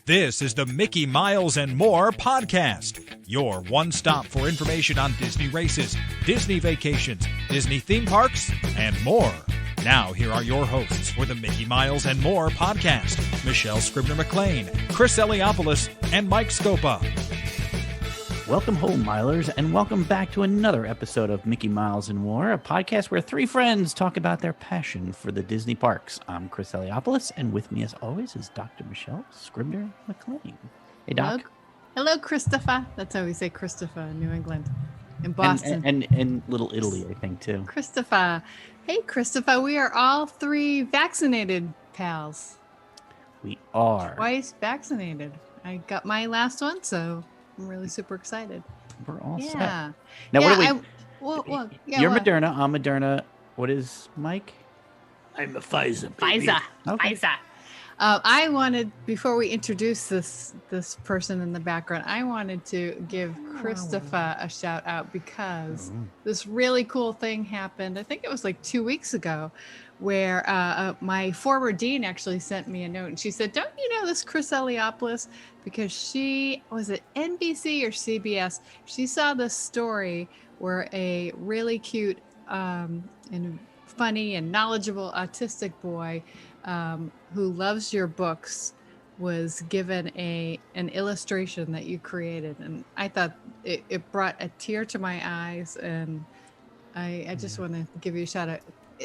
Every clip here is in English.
This is the Mickey Miles and More podcast, your one stop for information on Disney races, Disney vacations, Disney theme parks, and more. Now, here are your hosts for the Mickey Miles and More podcast, Michelle Scribner-McLean, Chris Eliopoulos, and Mike Scopa. Welcome home, Milers, and welcome back to another episode of Mickey Miles and More, a podcast where three friends talk about their passion for the Disney parks. I'm Chris Eliopoulos, and with me, as always, is Dr. Michelle Scribner-McLean. Hey, Doc. Hello, Christopher. That's how we say Christopher in New England. In Boston. And Little Italy, I think, too. Christopher. Hey, Christopher, we are all three vaccinated pals. We are. Twice vaccinated. I got my last one, so I'm really super excited. We're all set. Yeah. Now, what do we... You're what? Moderna. I'm Moderna. What is Mike? I'm a Pfizer, baby. Pfizer. I wanted, before we introduce this person in the background, I wanted to give Christopher a shout out because this really cool thing happened. I think it was like 2 weeks ago, where my former dean actually sent me a note, and she said, "Don't you know this Chris Eliopoulos?" Because she was at NBC or CBS. She saw this story where a really cute and funny and knowledgeable autistic boy who loves your books was given an illustration that you created, and I thought it brought a tear to my eyes, and I just want to give you a shout out.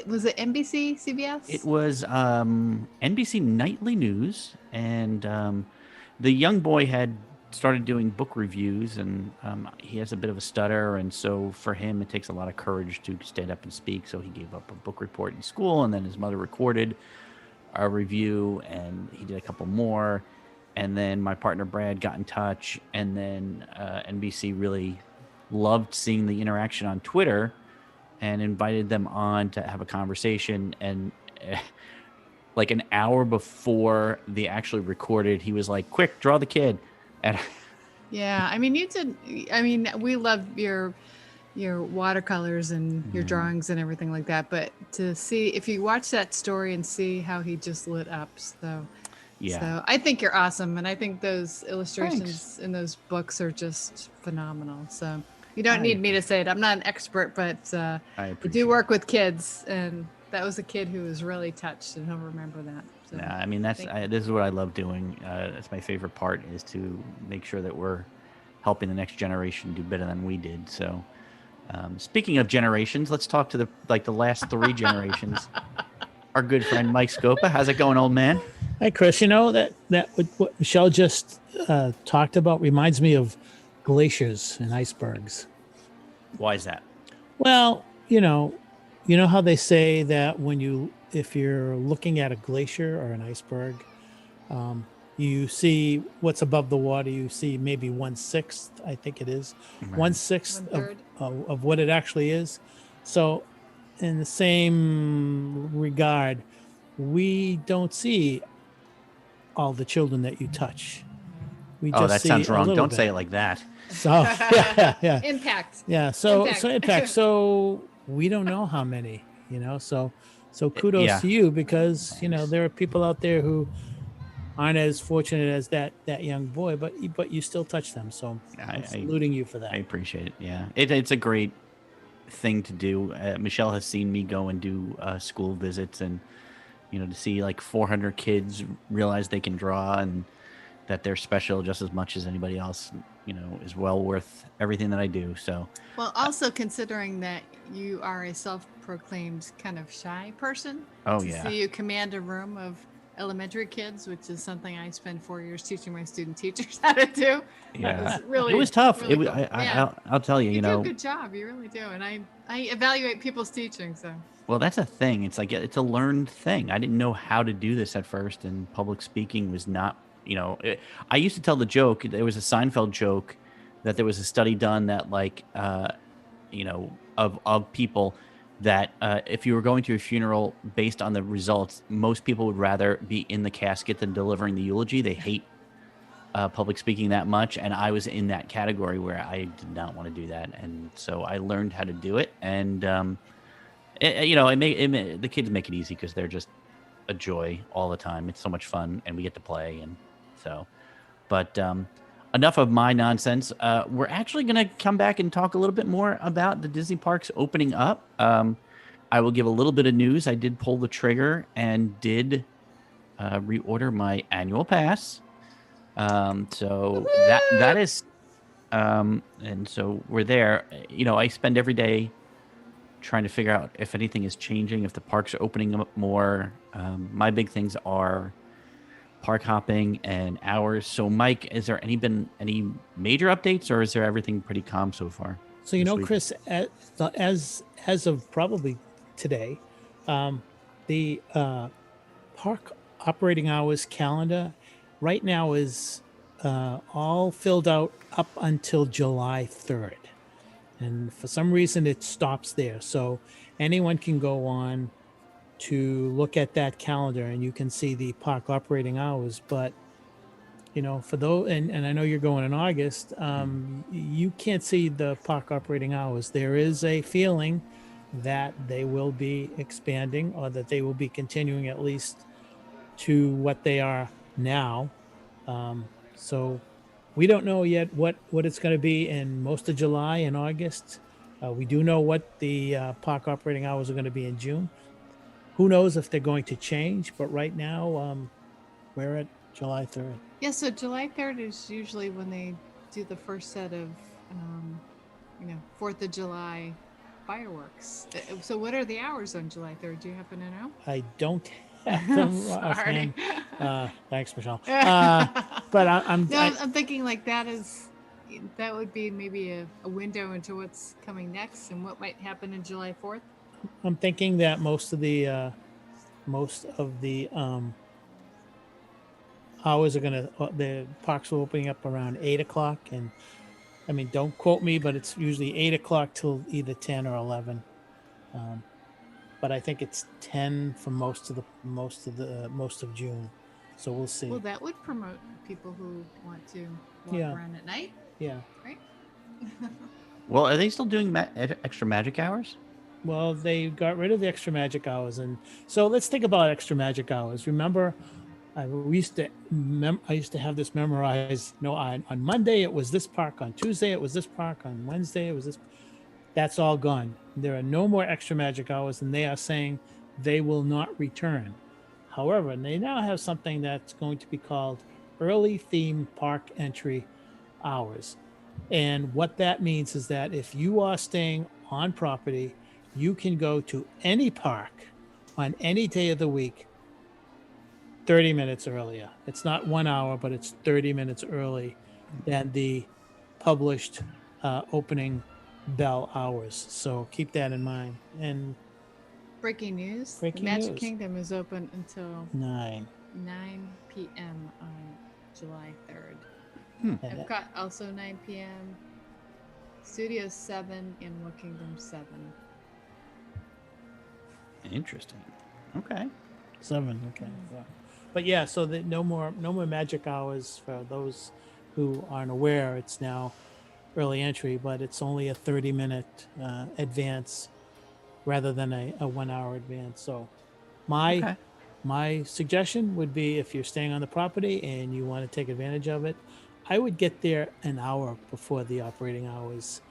Was it NBC, CBS? It was NBC Nightly News, and the young boy had started doing book reviews, and he has a bit of a stutter, and so for him it takes a lot of courage to stand up and speak, so he gave up a book report in school, and then his mother recorded a review, and he did a couple more, and then my partner Brad got in touch, and then NBC really loved seeing the interaction on Twitter and invited them on to have a conversation, and like an hour before they actually recorded, he was like, "Quick, draw the kid." And yeah, I mean, we love your watercolors and your drawings and everything like that, but to see, if you watch that story and see how he just lit up, so I think you're awesome, and I think those illustrations in those books are just phenomenal. So you don't need me to say it. I'm not an expert, but I do work with kids, and that was a kid who was really touched, and he'll remember that. So, yeah, I mean, this is what I love doing. That's my favorite part, is to make sure that we're helping the next generation do better than we did. So speaking of generations, let's talk to the last three generations. Our good friend Mike Scopa. How's it going, old man? Hi, Chris. You know, that what Michelle just talked about reminds me of glaciers and icebergs. Why is that? Well, you know how they say that if you're looking at a glacier or an iceberg, you see what's above the water. You see maybe 1/6, I think it is, 1/6 of what it actually is. So in the same regard, we don't see all the children that you touch. We just that see sounds wrong. Don't bit. say it like that. So yeah. Impact. Yeah. So impact. So we don't know how many, so kudos to you, because, there are people out there who aren't as fortunate as that young boy, but you still touch them. So I'm saluting you for that. I appreciate it. Yeah. It's a great thing to do. Michelle has seen me go and do school visits, and, to see like 400 kids realize they can draw and that they're special just as much as anybody else, is well worth everything that I do. So, well, also considering that you are a self-proclaimed kind of shy person. To see you command a room of elementary kids, which is something I spent 4 years teaching my student teachers how to do. Yeah, it was tough. Really cool. I'll tell you, you do a good job. You really do, and I evaluate people's teaching. So. Well, that's a thing. It's like it's a learned thing. I didn't know how to do this at first, and public speaking was not. I used to tell the joke. There was a Seinfeld joke that there was a study done that, like, of people that if you were going to a funeral based on the results, most people would rather be in the casket than delivering the eulogy. They hate public speaking that much, and I was in that category where I did not want to do that, and so I learned how to do it. And the kids make it easy because they're just a joy all the time. It's so much fun, and we get to play and So, but enough of my nonsense. We're actually going to come back and talk a little bit more about the Disney parks opening up. I will give a little bit of news. I did pull the trigger and did reorder my annual pass. So that is, and so we're there. I spend every day trying to figure out if anything is changing, if the parks are opening up more. My big things are park hopping and hours. So, Mike, is there been any major updates, or is there everything pretty calm so far? So Chris, as of probably today, the park operating hours calendar right now is all filled out up until July 3rd. And for some reason, it stops there. So anyone can go on to look at that calendar and you can see the park operating hours. But, for those, and I know you're going in August, you can't see the park operating hours. There is a feeling that they will be expanding, or that they will be continuing at least to what they are now. So we don't know yet what it's going to be in most of July and August. We do know what the park operating hours are going to be in June. Who knows if they're going to change? But right now, we're at July 3rd. Yeah, so July 3rd is usually when they do the first set of, 4th of July fireworks. So what are the hours on July 3rd? Do you happen to know? I don't have them Sorry. offhand. Thanks, Michelle. But I'm thinking like that would be maybe a window into what's coming next and what might happen in July 4th. I'm thinking that most of the hours are the parks are opening up around 8:00, and I mean, don't quote me, but it's usually 8:00 till either 10 or 11. But I think it's 10 for most of June. So we'll see. Well, that would promote people who want to walk around at night. Yeah. Right. Well, are they still doing extra magic hours? Well, they got rid of the extra magic hours, and so let's think about extra magic hours. Remember, I used to have this memorized. On Monday it was this park, on Tuesday it was this park, on Wednesday it was this. That's all gone. There are no more extra magic hours, and they are saying they will not return. However, they now have something that's going to be called early theme park entry hours. And what that means is that if you are staying on property, you can go to any park on any day of the week 30 minutes earlier. It's not 1 hour, but it's 30 minutes early than the published opening bell hours. So keep that in mind. And breaking news. The Magic Kingdom is open until 9 p.m. on July 3rd. Epcot also 9 p.m. Studios 7 and World Kingdom 7. Interesting. Okay. 7. Okay. Yeah. But yeah, so no more magic hours for those who aren't aware. It's now early entry, but it's only a 30-minute advance rather than a 1 hour advance. So my suggestion would be, if you're staying on the property and you want to take advantage of it, I would get there an hour before the operating hours.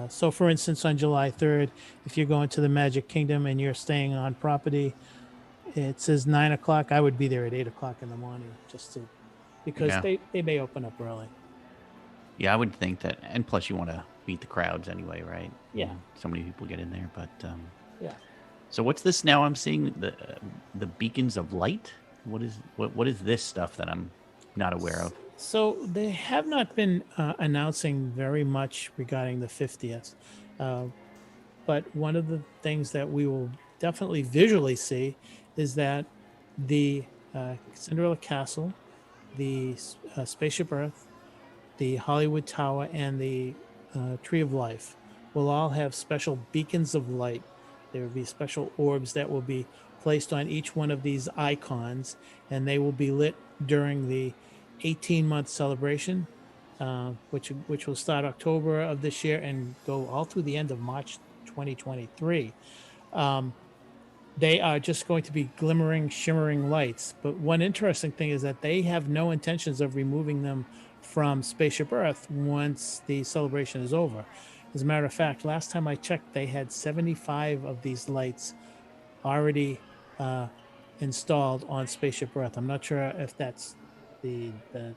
So for instance, on July 3rd, if you're going to the Magic Kingdom and you're staying on property, it says 9 o'clock. I would be there at 8 o'clock in the morning because they may open up early. Yeah, I would think that. And plus you want to beat the crowds anyway, right? Yeah. So many people get in there, but yeah. So what's this now? I'm seeing the beacons of light. What is this stuff that I'm not aware of? So they have not been announcing very much regarding the 50th. But one of the things that we will definitely visually see is that the Cinderella Castle, the Spaceship Earth, the Hollywood Tower, and the Tree of Life will all have special beacons of light. There will be special orbs that will be placed on each one of these icons, and they will be lit during the 18-month celebration, which will start October of this year and go all through the end of March 2023. they are just going to be glimmering, shimmering lights. But one interesting thing is that they have no intentions of removing them from Spaceship Earth once the celebration is over. As a matter of fact, last time I checked, they had 75 of these lights already installed on Spaceship Earth. I'm not sure if that's the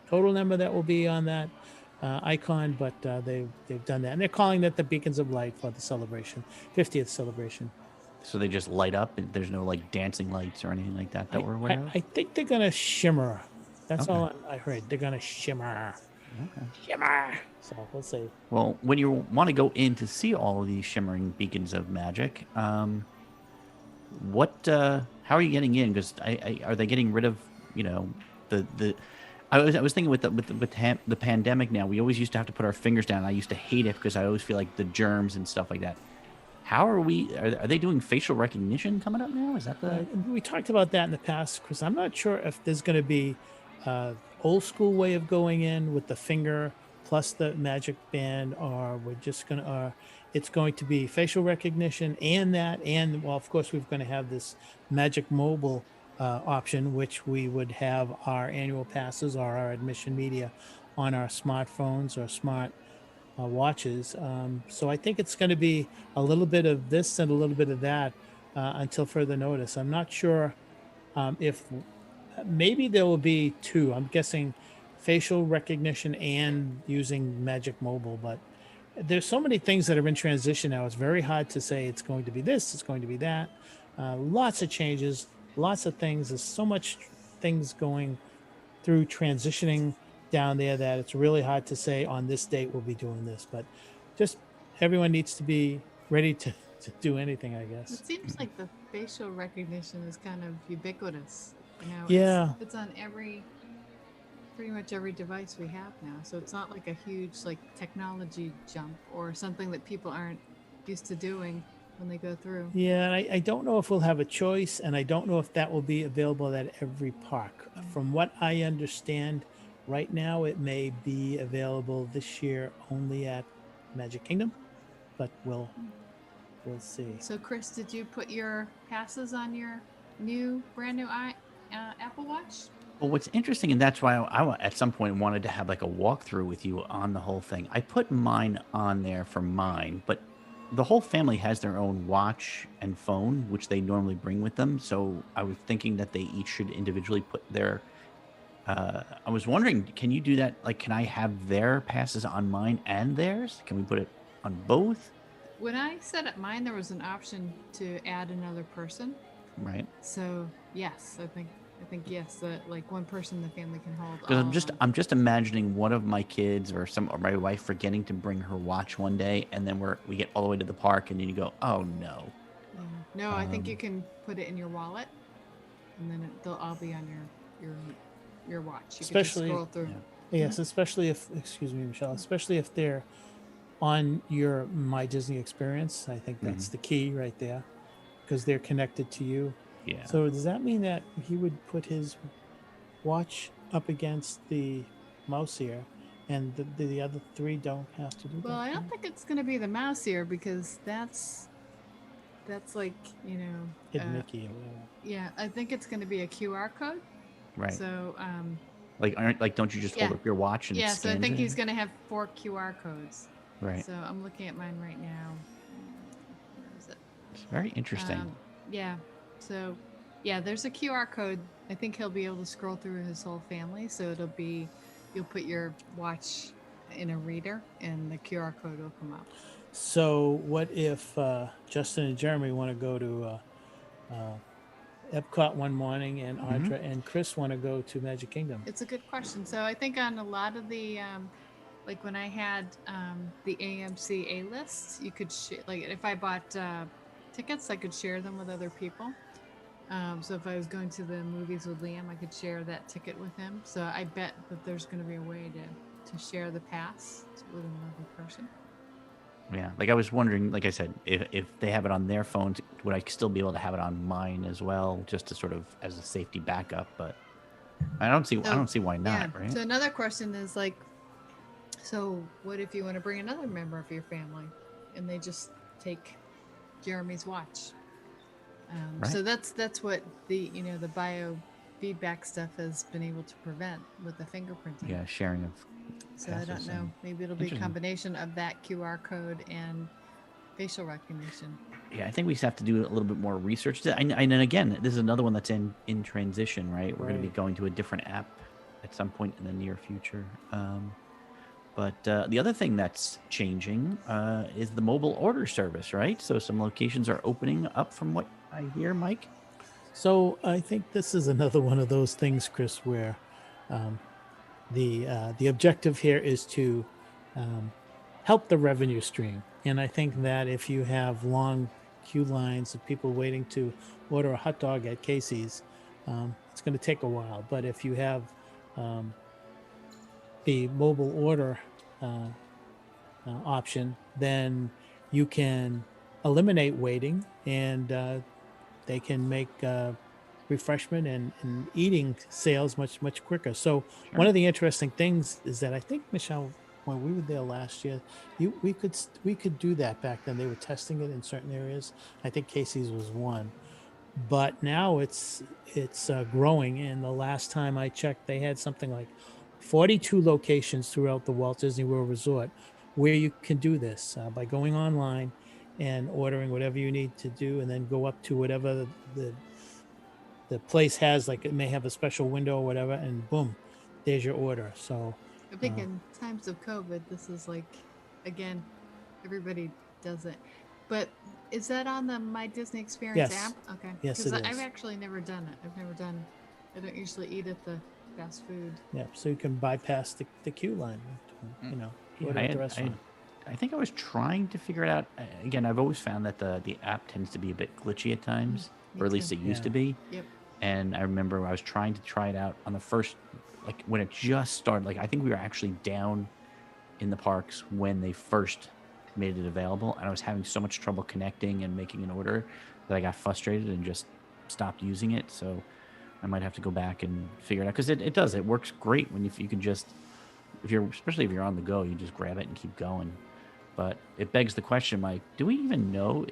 total number that will be on that icon, but they've done that, and they're calling that the beacons of light for the celebration, 50th celebration. So they just light up, and there's no like dancing lights or anything like that we're aware of? I think they're gonna shimmer. That's Okay. all I heard. They're gonna shimmer. Okay. Shimmer. So we'll see. Well, when you want to go in to see all of these shimmering beacons of magic, how are you getting in? Because are they getting rid of, the I was thinking with the pandemic now, we always used to have to put our fingers down. I used to hate it because I always feel like the germs and stuff like that. How are they doing facial recognition coming up now? Is that the We talked about that in the past, Chris. I'm not sure if there's going to be old school way of going in with the finger plus the magic band, or we're just going to, it's going to be facial recognition and well, of course, we're going to have this magic mobile option, which we would have our annual passes or our admission media on our smartphones or smart watches. So I think it's going to be a little bit of this and a little bit of that until further notice. I'm not sure if maybe there will be two. I'm guessing facial recognition and using Magic Mobile, but there's so many things that are in transition now. It's very hard to say it's going to be this, it's going to be that. Lots of changes, lots of things. There's so much things going through transitioning down there that it's really hard to say on this date we'll be doing this, but just everyone needs to be ready to do anything, I guess. It seems like the facial recognition is kind of ubiquitous. Yeah. It's on pretty much every device we have now. So it's not like a huge like technology jump or something that people aren't used to doing when they go through. Yeah, and I don't know if we'll have a choice, and I don't know if that will be available at every park. From what I understand, right now it may be available this year only at Magic Kingdom, but we'll see. So Chris, did you put your passes on your brand new Apple Watch? Well, what's interesting, and that's why I at some point wanted to have like a walkthrough with you on the whole thing. I put mine on there for mine, but the whole family has their own watch and phone, which they normally bring with them. So I was thinking that they each should individually put their. I was wondering, can you do that? Like, can I have their passes on mine and theirs? Can we put it on both? When I set up mine, there was an option to add another person. Right. So yes, I think yes, that like one person in the family can hold. Because I'm just imagining one of my kids or my wife forgetting to bring her watch one day, and then we get all the way to the park, and then you go, oh no. Yeah. No, I think you can put it in your wallet, and then they'll all be on your watch. You Especially, can just scroll through. Yes, especially if, excuse me, Michelle, especially if they're on your My Disney experience. I think that's the key right there, because they're connected to you. Yeah. So does that mean that he would put his watch up against the mouse here, and the other three don't have to do that? Well, I don't think it's going to be the mouse here, because that's like, Hidden Mickey or whatever. Yeah, I think it's going to be a QR code. Right. So don't you just hold up your watch and so I scan think it? he's going to have 4 QR codes. Right. So I'm looking at mine right now. Where is it? It's very interesting. Yeah. So, there's a QR code. I think he'll be able to scroll through his whole family. So you'll put your watch in a reader, and the QR code will come up. So what if Justin and Jeremy want to go to Epcot one morning, and Audra and Chris want to go to Magic Kingdom? It's a good question. So I think on a lot of the, like when I had the AMC A-list, you could like if I bought tickets, I could share them with other people. So if I was going to the movies with Liam, I could share that ticket with him. So I bet that there's going to be a way to share the pass with another person. Yeah, like I was wondering, like I said, if they have it on their phones, would I still be able to have it on mine as well, just to sort of as a safety backup? But I don't see why not, right? So another question is like, so what if you want to bring another member of your family, and they just take Jeremy's watch? Right. So that's what the the biofeedback stuff has been able to prevent with the fingerprinting. Yeah, sharing of So I don't passes know. and Maybe it'll be a interesting. combination of that QR code and facial recognition. Yeah, I think we just have to do a little bit more research. And again, this is another one that's in transition, right? We're going to be Right. going to a different app at some point in the near future. But the other thing that's changing is the mobile order service, right? So some locations are opening up, from what I hear, Mike. So I think this is another one of those things, Chris, where um, the objective here is to um, help the revenue stream. And I think that if you have long queue lines of people waiting to order a hot dog at Casey's, it's going to take a while. But if you have um, the mobile order uh, option, then you can eliminate waiting, and they can make refreshment and eating sales much quicker. So one Sure. of the interesting things is that I think, Michelle, when we were there last year, we could do that back then. They were testing it in certain areas. I think Casey's was one, but now it's growing. And the last time I checked, they had something like 42 locations throughout the Walt Disney World Resort where you can do this by going online and ordering whatever you need to do, and then go up to whatever the place has. Like, it may have a special window or whatever, and boom, there's your order. So I think in times of COVID, this is like, again, everybody does it. But is that on the My Disney Experience Yes. app? Okay. Yes, Because it I've is. actually never done it. I don't usually eat at the fast food. yeah, so you can bypass the queue line, you know, Yeah, order at the restaurant. I think I was trying to figure it out. Again, I've always found that the app tends to be a bit glitchy at times, Me or at least too. it used to Yeah. be. Yep. And I remember I was trying to try it out on the first, like when it just started. Like I think we were actually down in the parks when they first made it available, and I was having so much trouble connecting and making an order that I got frustrated and just stopped using it. So I might have to go back and figure it out, because it works great when you can just, especially if you're on the go, you just grab it and keep going. But it begs the question, Mike, do we even know,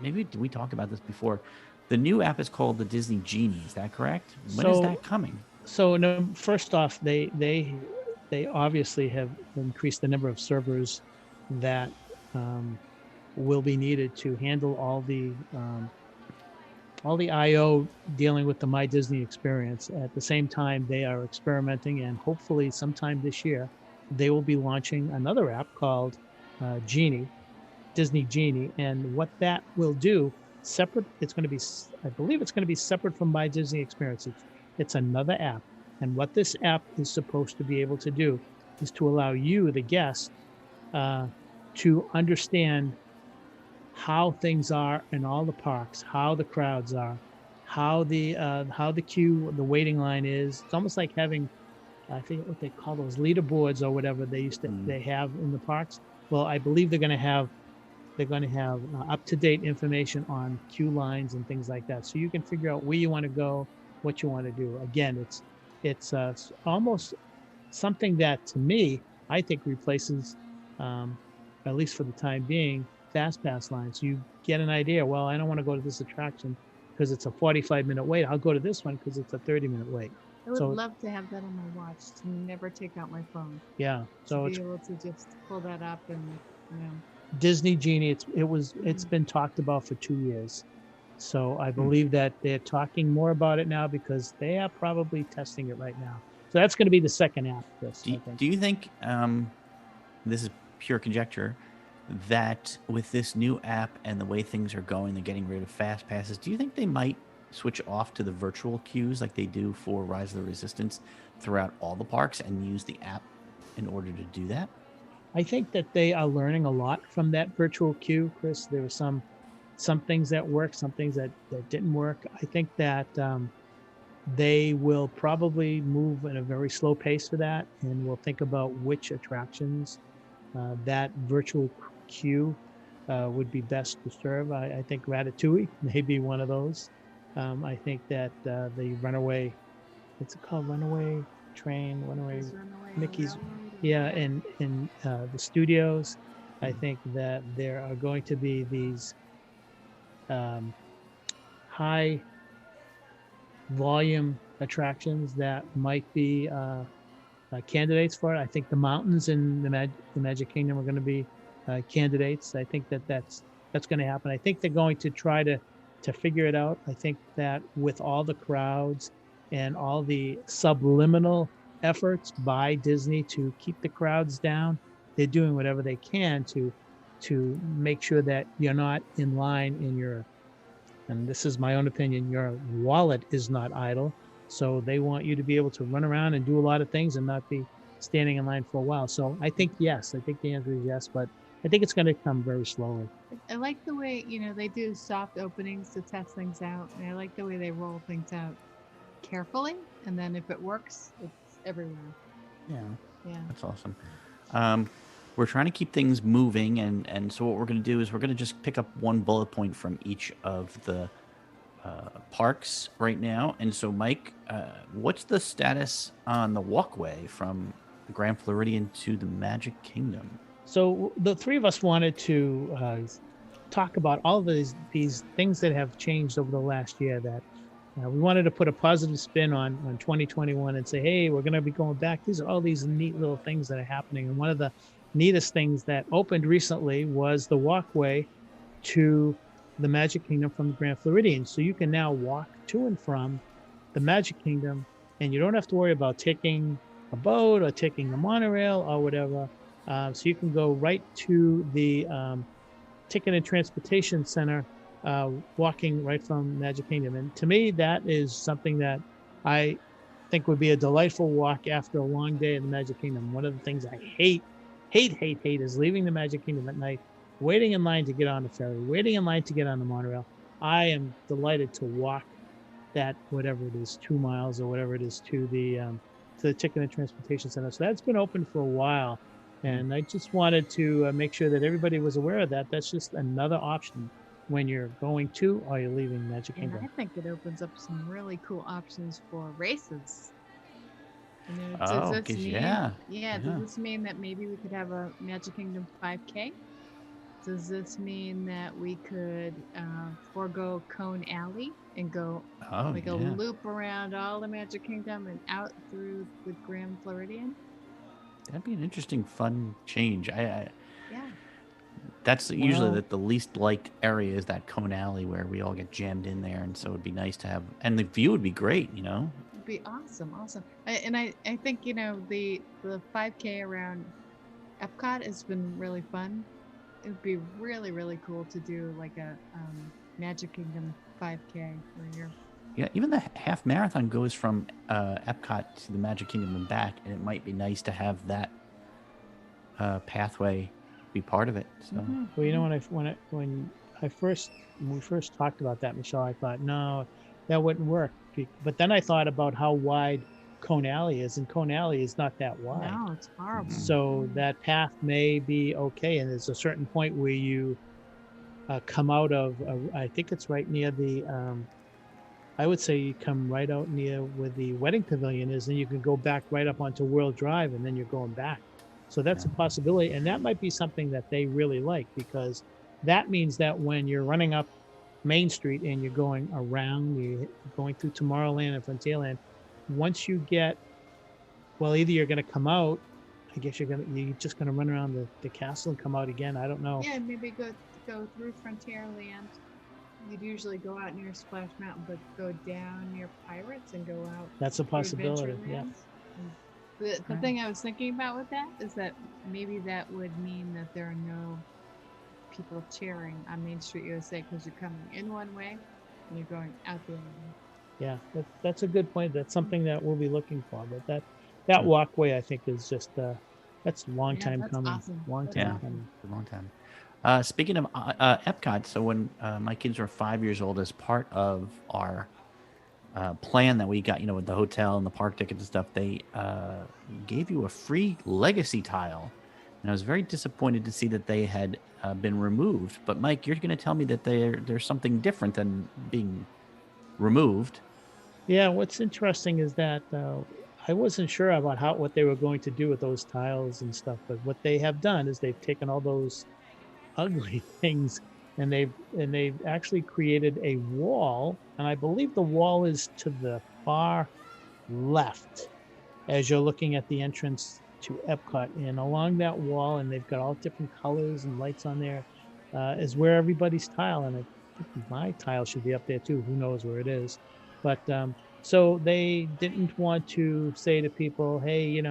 maybe did we talk about this before? The new app is called the Disney Genie. Is that correct? When is So that coming? So no, first off, they obviously have increased the number of servers that will be needed to handle all the I/O dealing with the My Disney experience. At the same time, they are experimenting, and hopefully, sometime this year, they will be launching another app called Genie, Disney Genie. And what that will do, separate, it's going to be, I believe it's going to be separate from My Disney Experience. It's another app. And what this app is supposed to be able to do is to allow you, the guest, to understand how things are in all the parks, how the crowds are, how the queue, the waiting line is. It's almost like having, I think what they call those leaderboards or whatever they have in the parks. Well, I believe they're going to have up-to-date information on queue lines and things like that, so you can figure out where you want to go, what you want to do. Again, it's almost something that, to me, I think replaces, at least for the time being, fast pass lines. You get an idea. Well, I don't want to go to this attraction because it's a 45-minute wait. I'll go to this one because it's a 30-minute wait. I would So- love to have that on my watch, to never take out my phone. Yeah. So To it's be able to just pull that up and, Disney Genie. It's been talked about for 2 years. So I believe that they're talking more about it now because they are probably testing it right now. So that's going to be the second app, Chris, I think. Do you think, this is pure conjecture, that with this new app and the way things are going, they're getting rid of fast passes, do you think they might switch off to the virtual queues like they do for Rise of the Resistance throughout all the parks and use the app in order to do that? I think that they are learning a lot from that virtual queue, Chris. There were some things that worked, some things that didn't work. I think that they will probably move at a very slow pace for that, and we'll think about which attractions that virtual queue would be best to serve. I think Ratatouille may be one of those. I think that the Runaway, what's it called? Runaway Train, Runaway Mickey's. Yeah, in the studios, I think that there are going to be these high volume attractions that might be candidates for it. I think the mountains in the Magic Kingdom are going to be candidates. I think that's going to happen. I think they're going to try to figure it out. I think that with all the crowds and all the subliminal efforts by Disney to keep the crowds down, they're doing whatever they can to make sure that you're not in line in your, and this is my own opinion, your wallet is not idle. So they want you to be able to run around and do a lot of things and not be standing in line for a while. So I think yes. I think the answer is yes, but I think it's going to come very slowly. I like the way, they do soft openings to test things out. And I like the way they roll things out carefully. And then if it works, it's everywhere. Yeah. Yeah. That's awesome. We're trying to keep things moving. And so what we're going to do is we're going to just pick up one bullet point from each of the parks right now. And so, Mike, what's the status on the walkway from the Grand Floridian to the Magic Kingdom? So the three of us wanted to talk about all of these things that have changed over the last year that we wanted to put a positive spin on 2021 and say, hey, we're going to be going back. These are all these neat little things that are happening. And one of the neatest things that opened recently was the walkway to the Magic Kingdom from the Grand Floridian. So you can now walk to and from the Magic Kingdom, and you don't have to worry about taking a boat or taking a monorail or whatever. So you can go right to the Ticket and Transportation Center, walking right from Magic Kingdom. And to me, that is something that I think would be a delightful walk after a long day in the Magic Kingdom. One of the things I hate is leaving the Magic Kingdom at night, waiting in line to get on the ferry, waiting in line to get on the monorail. I am delighted to walk that, whatever it is, 2 miles or whatever it is, to the Ticket and Transportation Center. So that's been open for a while. And I just wanted to make sure that everybody was aware of that. That's just another option when you're going to or you're leaving Magic Kingdom. And I think it opens up some really cool options for races. Does this mean that maybe we could have a Magic Kingdom 5K? Does this mean that we could forego Cone Alley and go a loop around all the Magic Kingdom and out through the Grand Floridian? That'd be an interesting, fun change. Yeah. That's usually the least liked area is that Cone Alley where we all get jammed in there, and so it'd be nice to have, and the view would be great, It'd be awesome. I think the 5K around Epcot has been really fun. It would be really, really cool to do like a Magic Kingdom 5K where you're. Yeah, even the half marathon goes from Epcot to the Magic Kingdom and back, and it might be nice to have that pathway be part of it. So, well, when we first talked about that, Michelle, I thought no, that wouldn't work. But then I thought about how wide Cone Alley is, and Cone Alley is not that wide. No, it's horrible. So that path may be okay, and there's a certain point where you come out of. I think it's right near the. I would say you come right out near where the wedding pavilion is, and you can go back right up onto World Drive, and then you're going back. So that's a possibility, and that might be something that they really like, because that means that when you're running up Main Street and you're going around, you're going through Tomorrowland and Frontierland, once you get, well, either you're going to come out, I guess you're just going to run around the castle and come out again. I don't know. Yeah, maybe go through Frontierland. You'd usually go out near Splash Mountain, but go down near Pirates and go out. That's a possibility. Yeah. The thing I was thinking about with that is that maybe that would mean that there are no people cheering on Main Street USA because you're coming in one way and you're going out the other way. Yeah, that's a good point. That's something that we'll be looking for. But that walkway, I think, is just that's a long time coming. Awesome. Long time coming. A long time. Speaking of Epcot, so when my kids were 5 years old, as part of our plan that we got, with the hotel and the park tickets and stuff, they gave you a free legacy tile. And I was very disappointed to see that they had been removed. But Mike, you're going to tell me that there's something different than being removed. Yeah, what's interesting is that I wasn't sure about what they were going to do with those tiles and stuff. But what they have done is they've taken all those ugly things they've actually created a wall, and I believe the wall is to the far left as you're looking at the entrance to Epcot. And along that wall, and they've got all different colors and lights on there, is where everybody's tile. And I think my tile should be up there too. Who knows where it is? But so they didn't want to say to people, hey,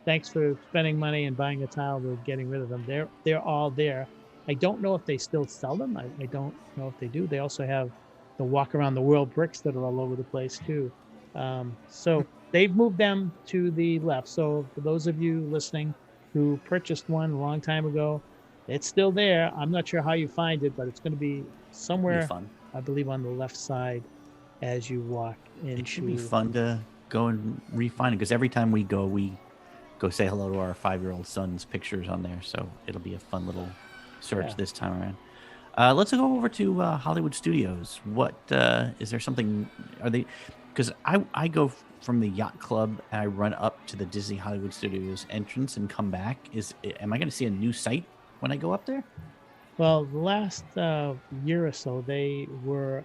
thanks for spending money and buying a tile. We're getting rid of them. They're all there. I don't know if they still sell them. I don't know if they do. They also have the walk around the world bricks that are all over the place too. So they've moved them to the left. So for those of you listening who purchased one a long time ago, it's still there. I'm not sure how you find it, but it's going to be somewhere, fun. I believe, on the left side as you walk into. It should be fun to go and refine it, because every time we go say hello to our 5-year-old son's pictures on there. So it'll be a fun little search this time around. Let's go over to Hollywood Studios. What is there something? Are they? Because I go from the yacht club and I run up to the Disney Hollywood Studios entrance and come back. Am I going to see a new site when I go up there? Well, the last year or so, they were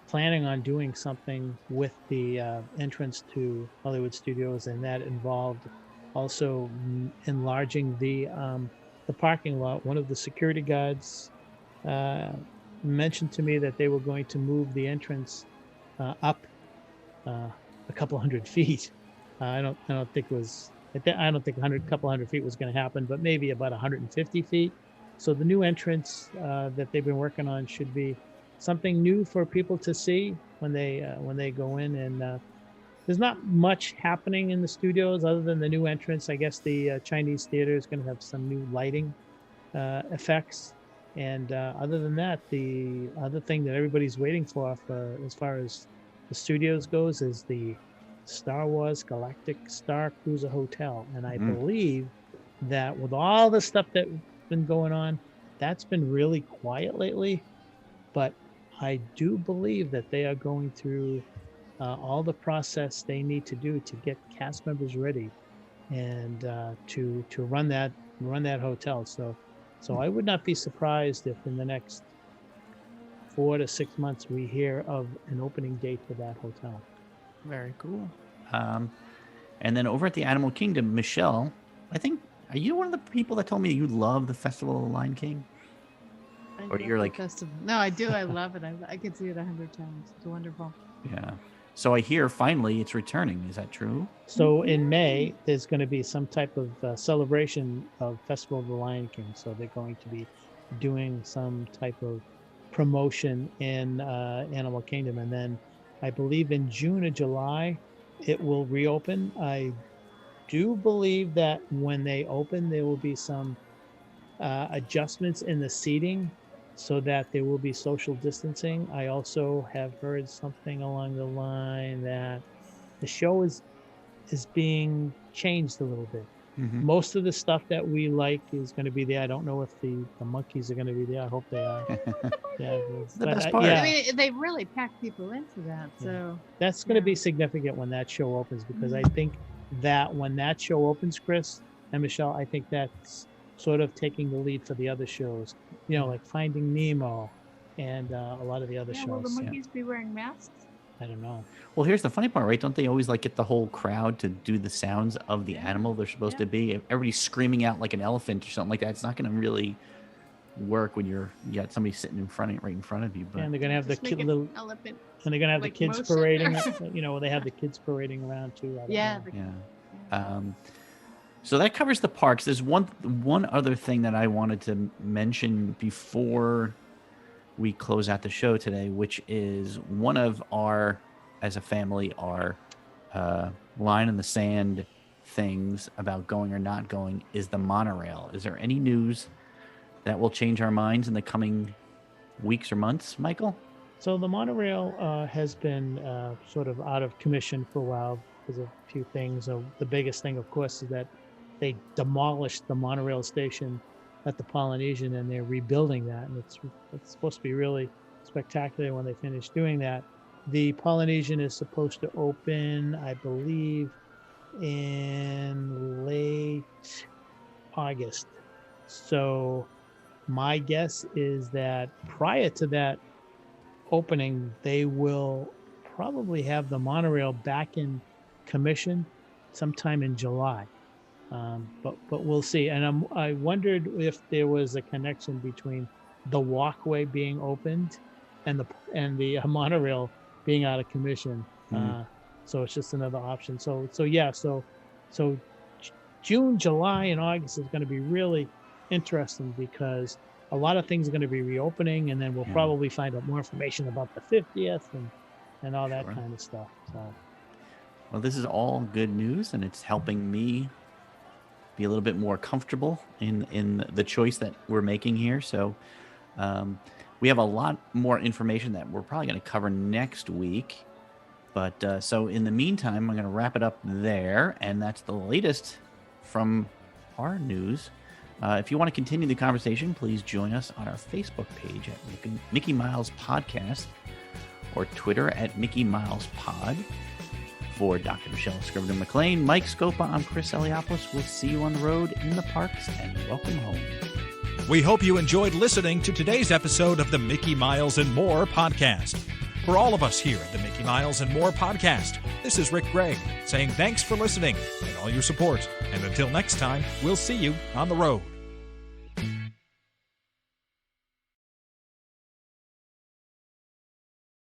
planning on doing something with the entrance to Hollywood Studios, and that involved also enlarging the parking lot. One of the security guards mentioned to me that they were going to move the entrance up a couple hundred feet. I don't think a couple hundred feet was going to happen, but maybe about 150 feet. So the new entrance that they've been working on should be something new for people to see when they go in. And there's not much happening in the studios other than the new entrance. I guess the Chinese theater is going to have some new lighting effects. And other than that, the other thing that everybody's waiting for as far as the studios goes is the Star Wars Galactic Star Cruiser Hotel. And I believe that with all the stuff that's been going on, that's been really quiet lately. But I do believe that they are going through all the process they need to do to get cast members ready and to run that hotel. So I would not be surprised if in the next 4 to 6 months we hear of an opening date for that hotel. Very cool. And then over at the Animal Kingdom, Michelle, I think, are you one of the people that told me you love the Festival of the Lion King? Or you're like, festival. No, I do. I love it. I could see it 100 times. It's wonderful. Yeah. So I hear finally it's returning. Is that true? So in May, there's going to be some type of celebration of Festival of the Lion King. So they're going to be doing some type of promotion in Animal Kingdom. And then I believe in June or July, it will reopen. I do believe that when they open, there will be some adjustments in the seating so that there will be social distancing. I also have heard something along the line that the show is being changed a little bit. Mm-hmm. Most of the stuff that we like is going to be there. I don't know if the monkeys are going to be there. I hope they are. Yeah, the best part. I mean, they really pack people into that. So that's going to be significant when that show opens, because I think that when that show opens, Chris and Michelle, I think that's sort of taking the lead for the other shows, like Finding Nemo and a lot of the other shows. Will the monkeys be wearing masks? I don't know. Well, here's the funny part, right? Don't they always get the whole crowd to do the sounds of the animal they're supposed to be? Everybody's screaming out like an elephant or something like that. It's not going to really work when you got somebody sitting right in front of you. But and they're going to have the elephant. And they're going to have the kids parading. They have the kids parading around too. Yeah. So that covers the parks. There's one other thing that I wanted to mention before we close out the show today, which is one of our, as a family, our line in the sand things about going or not going is the monorail. Is there any news that will change our minds in the coming weeks or months, Michael? So the monorail has been sort of out of commission for a while because of a few things. The biggest thing, of course, is that they demolished the monorail station at the Polynesian, and they're rebuilding that, and it's supposed to be really spectacular when they finish doing that. The Polynesian is supposed to open, I believe, in late August. So My guess is that prior to that opening, they will probably have the monorail back in commission sometime in July. But we'll see. And I wondered if there was a connection between the Walkway being opened and the monorail being out of commission. So it's just another option. So June, July, and August is going to be really interesting because a lot of things are going to be reopening, and then we'll probably find out more information about the 50th and all that kind of stuff. So, well, this is all good news, and it's helping me be a little bit more comfortable in the choice that we're making here. So we have a lot more information that we're probably going to cover next week. But so in the meantime, I'm going to wrap it up there, and that's the latest from our news. If you want to continue the conversation, please join us on our Facebook page at Mickey Miles Podcast or Twitter at Mickey Miles Pod. For Dr. Michelle Scrivener McLean, Mike Scopa, I'm Chris Eliopoulos. We'll see you on the road, in the parks, and welcome home. We hope you enjoyed listening to today's episode of the Mickey Miles and More podcast. For all of us here at the Mickey Miles and More podcast, this is Rick Gregg saying thanks for listening and all your support. And until next time, we'll see you on the road.